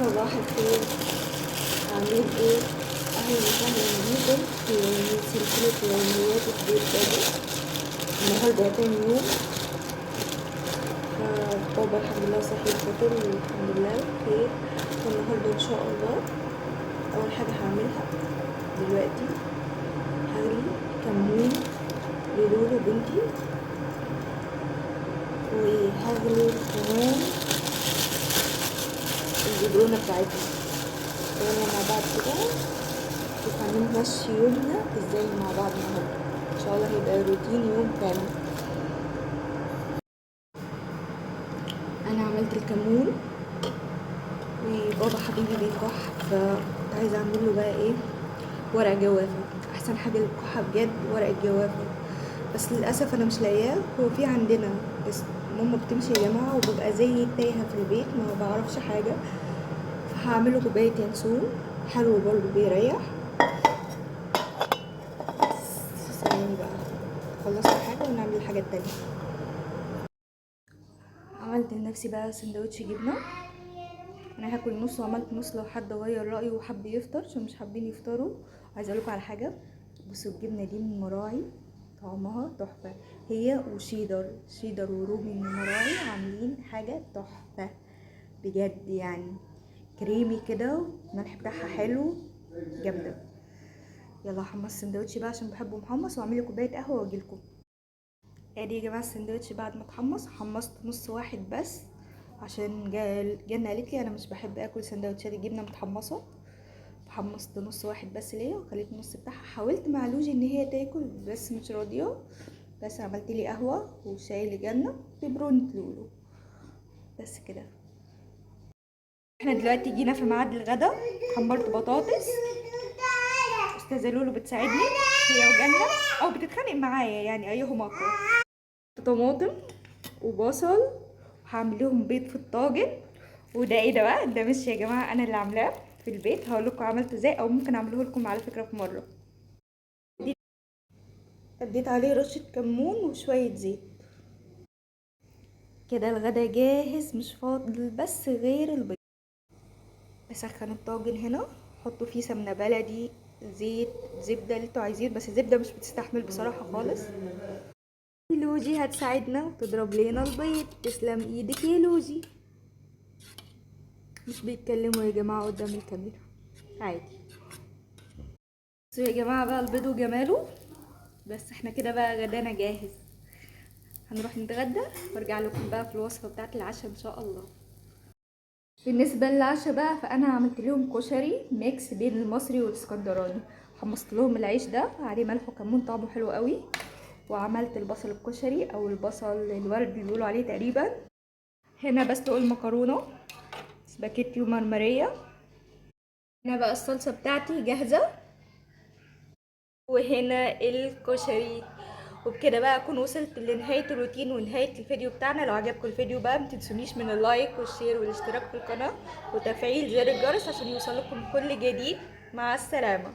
صباح الخير، عاملين ايه؟ اهلا وسهلا بيكم في سلسلة يوميات البيت بابا. النهاردة تاني يوم، فبابا الحمد لله صحي وفطر والحمد لله بخير. والنهاردة ان شاء الله اول حاجة هعملها دلوقتي هغلي كمون للولو بنتي، وهغلي كمان البيضرونة بتاعتنا. يلا مع بعض كده نشوف هنمشي يومنا ازاي مع بعض النهارده. ان شاء الله هيبقى روتين يوم كامل. انا عملت الكمون وبابا حبيبي بيكح، فكنت عايزه اعمل له بقى ايه، ورق جوافه. احسن حاجه للكحه بجد ورق الجوافه، بس للاسف انا مش لاقياه. هو في عندنا بس ماما بتمشي يا جماعه وببقى زي تايهه في البيت ما بعرفش حاجه، فهعمله كوبايه ينسون حلو برضه بيريح. ثواني بقى خلصت حاجه ونعمل الحاجه التانيه. عملت لنفسي بقى سندوتش جبنه، انا هاكل نص وعملت نص لو حد غير رايه وحب يفطر عشان مش حابين يفطروا. عايزه اقول لكم على حاجه، بصوا الجبنه دي من مراعي طعمها تحفه، هي شيدر ورومي من مراعي عاملين حاجه تحفه بجد، يعني كريمي كده والملح بتاعها حلو جامده. يلا هحمص السندوتش بقى عشان بحبه محمص، واعمل لي كوبايه قهوه واجيلكم. ادي يا جماعه السندوتش بعد ما اتحمص، حمصت نص واحد بس عشان جنة قالت لي انا مش بحب اكل سندوتشات الجبنه متحمصه، فحمصت نص واحد بس ليا وخليت النص بتاعها. حاولت مع لوجي ان هي تاكل بس مش راضيه، بس عملت لي قهوه وشاي لجنة ببرونة لولو بس كده. احنا دلوقتي جينا في ميعاد الغدا، حمرت بطاطس، استاذه لولو بتساعدني هي وجنة او بتتخانق معايا يعني ايهما اقوى. طماطم وبصل وهعمل لهم بيض في الطاجن. وده ايه ده بقى، ده مش يا جماعه انا اللي عاملاه في البيت، هقول لكم عملته ازاي او ممكن اعمله لكم على فكره في مره. اديت عليه رشه كمون وشويه زيت كده. الغدا جاهز، مش فاضل بس غير البيض. بسخن الطاجن هنا، حطوا فيه سمنه بلدي، زيت، زبده اللي انتوا عايزين، بس الزبده مش بتستحمل بصراحه خالص. لوجي هتساعدنا وتضرب لنا البيض، تسلم ايدك يا لوجي. مش بيتكلموا يا جماعه قدام الكاميرا عادي. بصوا يا جماعه بقى البيض وجماله. بس احنا كده بقى غدانا جاهز، هنروح نتغدى وارجع لكم بقى في الوصفه بتاعه العشاء ان شاء الله. بالنسبه للعشاء بقى، فانا عملت لهم كشري ميكس بين المصري والاسكندراني. حمصت لهم العيش ده عليه ملح وكمون طعمه حلو قوي، وعملت البصل الكشري او البصل الورد اللي بيقولوا عليه تقريبا. هنا بسلق المكرونه سباكيتي ومرمريه. هنا بقى الصلصه بتاعتي جاهزه، وهنا الكشري. وبكده بقى اكون وصلت لنهايه الروتين ونهايه الفيديو بتاعنا. لو عجبكم الفيديو بقى متنسونيش من اللايك والشير والاشتراك في القناه وتفعيل زر الجرس عشان يوصلكم كل جديد. مع السلامه.